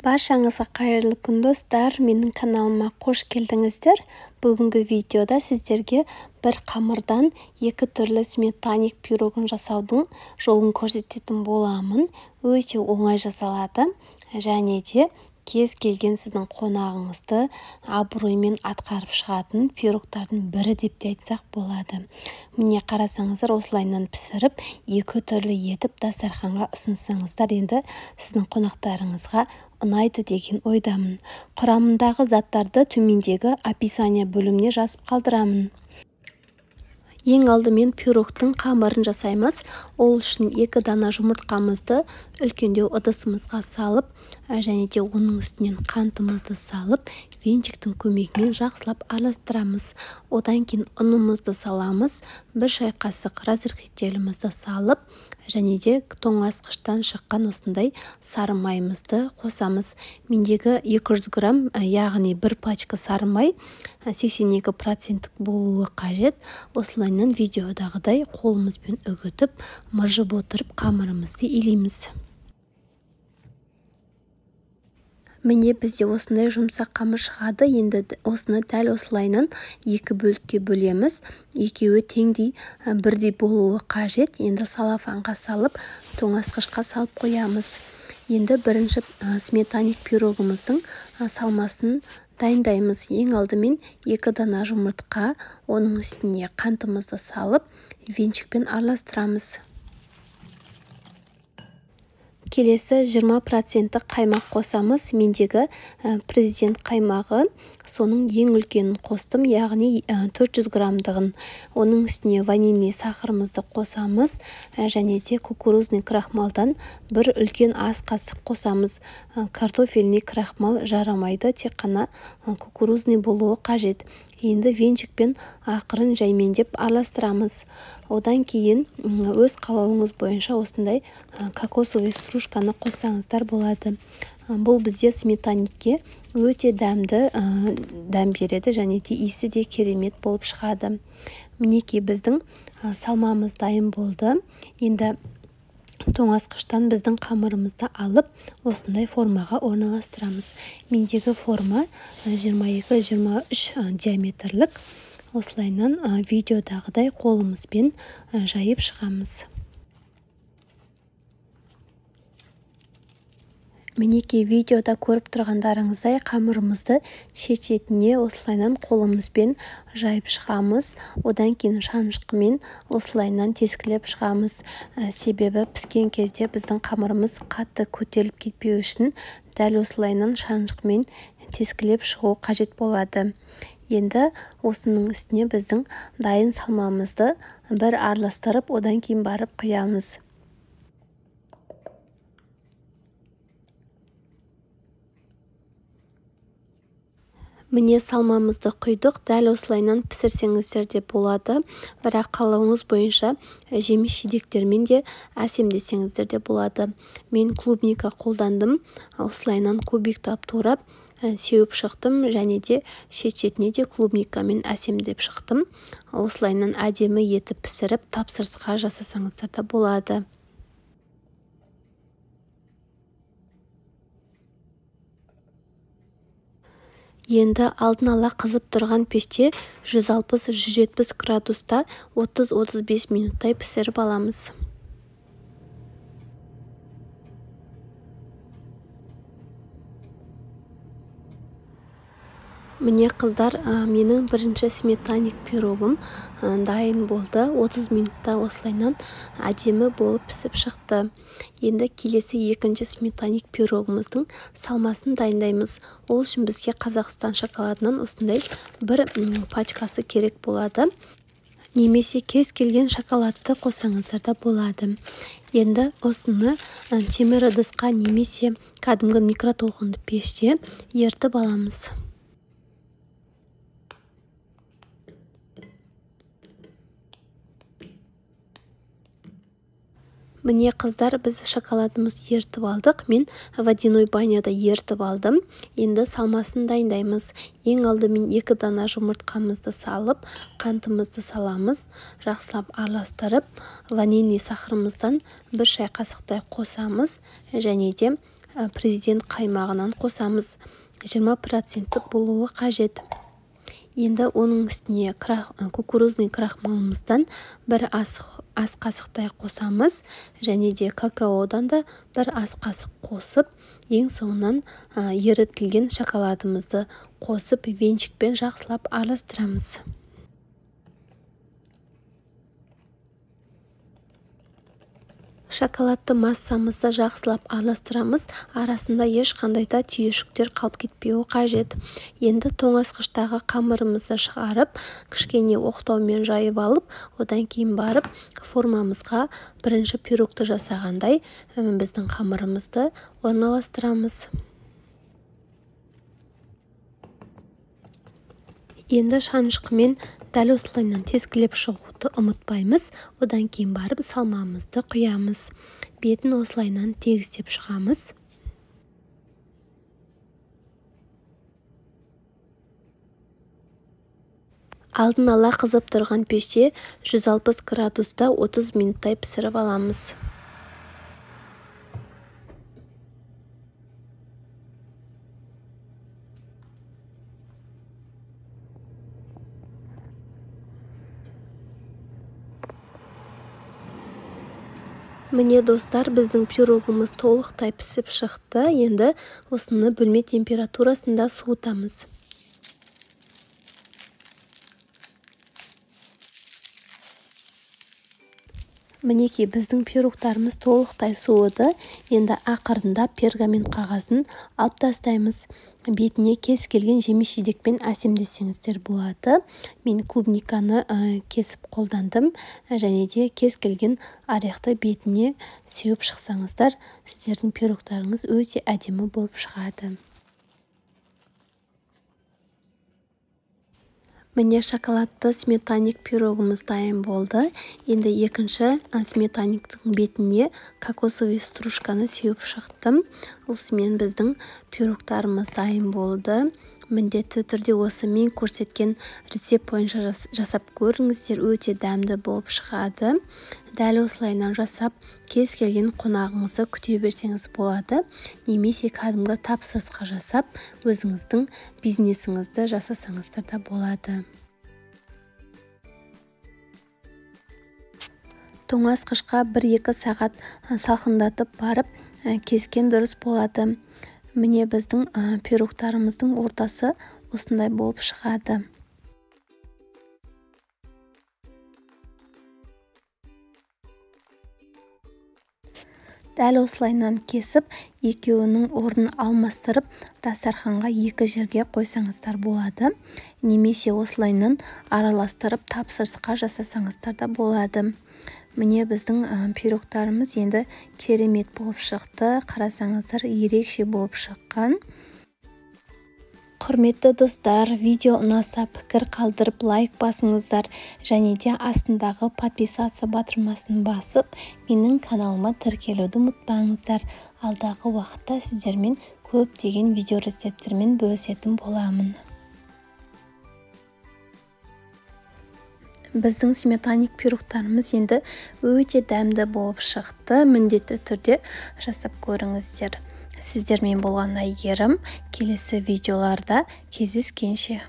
Баршаңызға қайырлы күн достар, менің каналыма қош келдіңіздер. Бүгінгі видеода сіздерге бір қамырдан екі түрлі сметаник пирогын жасаудың жолын көрсететін боламын. Өте оңай жасалады және де кез келген сіздің қонағыңызды абыроймен атқарып шығатын пирогтардың бірі деп те айтсақ болады. Міне қарасаңыздар, осылайынан пісіріп, екі түрлі етіп дастарханға ұсынсаңыздар, енді сіздің қонақтарыңызға ұнайды деген ойдамын. Құрамындағы заттарды төмендегі описание бөліміне жазып қалдырамын. Ең алдымен пирогтың қамырын жасаймыз. Ол үшін 2 дана жұмыртқамызды үлкендеу ыдысымызға салып, және де оның үстінен қантымызды салып, венчиктің көмегімен жақсылап араластырамыз. Одан кейін ұнымызды саламыз, 1 шай қасық разрыхителімізді салып, және де тоңазытқыштан шыққан осындай сары майымызды қосамыз. Мендегі 200 грамм, яғни 1 пачка сары май 82% болуы қажет. Осылайынан видеодағыдай қолымызбен үгітіп, мыжып отырып қамырымызды илейміз. Міне бізде осындай жұмсақ қамыр шығады. Енді осыны дәл осылайынан 2 бөлікке бөлеміз. Екеуі теңдей бірдей болуы қажет. Енді салафанға салып, тоңазытқышқа салып қоямыз. Енді бірінші сметаник пирогымыздың салмасын дайындаймыз. Ең алдымен 2 дана жұмыртқа, оның үстіне қантымызды салып, венчикпен араластырамыз. Келесі 20% қаймақ қосамыз. Мендегі президент қаймағы, соның ең үлкенін қостым, яғни 400 граммдығын. Оның үстіне ванильный сахарымызды қосамыз, және де кукурузный крахмалдан 1 үлкен ас қасық қосамыз. Картофельный крахмал жарамайды, тек қана кукурузный болуы қажет. Енді венчикпен ақырын жаймендеп араластырамыз. Одан кейін өз қалауыңыз бойынша осындай кокосовый стружканы қоссаңыздар болады. Бұл бізде сметаникке өте дәм береді, және де иісі де керемет болып шығады. Мінекей біздің салмамыз дайын болды. Енді тоңазытқыштан біздің қамырымызды алып, осындай формаға орналастырамыз. Мендегі форма 22-23 диаметрлік. Осылайынан видеодағыдай қолымызбен жайып шығамыз. Мінекей видеода көріп тұрғандарыңыздай қамырымызды шет-шетіне осылайынан қолымызбен жайып шығамыз. Одан кейін шанышқымен осылайынан тескілеп шығамыз. Себебі піскен кезде біздің қамырымыз қатты көтеріліп кетпеу үшін дәл осылайынан шанышқымен тескілеп шығу қажет болады. Енді осының үстіне біздің дайын салмамызды бір араластырып, одан кейін барып құямыз. Міне салмамызды құйдық. Дәл осылайынан пісірсеңіздер де болады. Бірақ қалауыңыз бойынша жеміс-жидектермен де әсемдесеңіздер де болады. Мен клубника қолдандым. Осылайынан кубиктап турап сеуіп шықтым, және де шет-шетіне де клубникамен әсемдеп шықтым. Осылайынан әдемі етіп пісіріп, тапсырысқа жасасаңыздар да болады. Енді алдын ала қызып тұрған пеште 160-170 градуста 30-35 минуттай пісіріп аламыз. Міне қыздар, менің бірінші сметаник пирогым дайын болды. 30 минутта осылайынан әдемі болып пісіп шықты. Енді келесі екінші сметаник пирогымыздың салмасын дайындаймыз. Ол үшін бізге Қазақстан шоколадынан осындай 1 пачкасы керек болады. Немесе кез келген шоколадты қоссаңыздар да болады. Енді осыны темір ыдысқа немесе кәдімгі микротолқынды пеште ерітіп аламыз. Міне қыздар, біз шоколадымыз ертіп алдық. Мен водяной баняда ертіп алдым. Енді салмасын дайындаймыз. Ең алдымен 2 дана жұмыртқамызды салып, қантымызды саламыз. Жақсылап араластырып, ванильный сахарымыздан 1 шай қасықтай қосамыз. Және де президент қаймағынан қосамыз. 20% болуы қажет. Енді оның үстіне кукурузный крахмалымыздан бір ас қасықтай қосамыз, және де какаодан да бір ас қасық қосып, ең соңынан ерітілген шоколадымызды қосып, венчикпен жақсылап араластырамыз. Шоколадты массамызды жақсылап араластырамыз, арасында ешқандай да түйіршіктер қалып кетпеуі қажет. Енді тоңазытқыштағы қамырымызды шығарып, кішкене оқтаумен жайып алып, одан кейін барып формамызға бірінші пирогты жасағандай біздің қамырымызды орналастырамыз. Енді шанышқымен дәл осылайынан тескілеп шығуды ұмытпаймыз. Одан кейін барып салмамызды құямыз. Бетін осылайынан тегістеп шығамыз. Алдын ала қызып тұрған пеште 160 градуста 30 минуттай пісіріп аламыз. Міне достар, біздің пирогымыз толықтай пісіп шықты. Енді осыны бөлме температурасында суытамыз. Мінекей біздің пирогтарымыз толықтай суыды. Енді ақырында пергамент қағазын алып тастаймыз. Бетіне кез келген жеміс-жидекпен әсемдесеңіздер болады. Мен клубниканы кесіп қолдандым, және де кез келген орехты бетіне сеуіп шықсаңыздар, сіздердің пирогтарыңыз өте әдемі болып шығады. Міне шоколадты сметаник пирогымыз дайын болды. Енді екінші сметаниктің бетіне кокосовый стружканы сеуіп шықтым. Осымен біздің пирогтарымыз дайын болды. Міндетті түрде осы мен көрсеткен рецепт бойынша жасап көріңіздер, өте дәмді болып шығады. Дәл осылайынан жасап, кез келген қонағыңызды күте берсеңіз болады. Немесе кәдімгі тапсырысқа жасап, өзіңіздің бизнесіңізді жасасаңыздар да болады. Тоңазытқышқа 1-2 сағат салқындатып барып, кезген дұрыс болады. Міне біздің пирогтарымыздың ортасы осындай болып шығады. Дәл осылайынан кесіп, екеуінің орнын алмастырып, дастарханға 2 жерге қойсаңыздар болады. Немесе осылайынан араластырып, тапсырысқа жасасаңыздар да болады. Міне біздің пирогтарымыз енді керемет болып шықты. Қарасаңыздар, ерекше болып шыққан. Құрметті достар, видео ұнаса пікір қалдырып лайк басыңыздар, және де астындағы подписаться батырмасын басып, менің каналыма тіркелуді ұмытпаңыздар. Алдағы уақытта сіздермен көптеген видео рецепттермен бөлісетін боламын. Біздің сметаник пирогтарымыз енді өте дәмді болып шықты. Міндетті түрде жасап көріңіздер. Сіздермен болған Әйгерім. Келесі видеоларда кездескенше.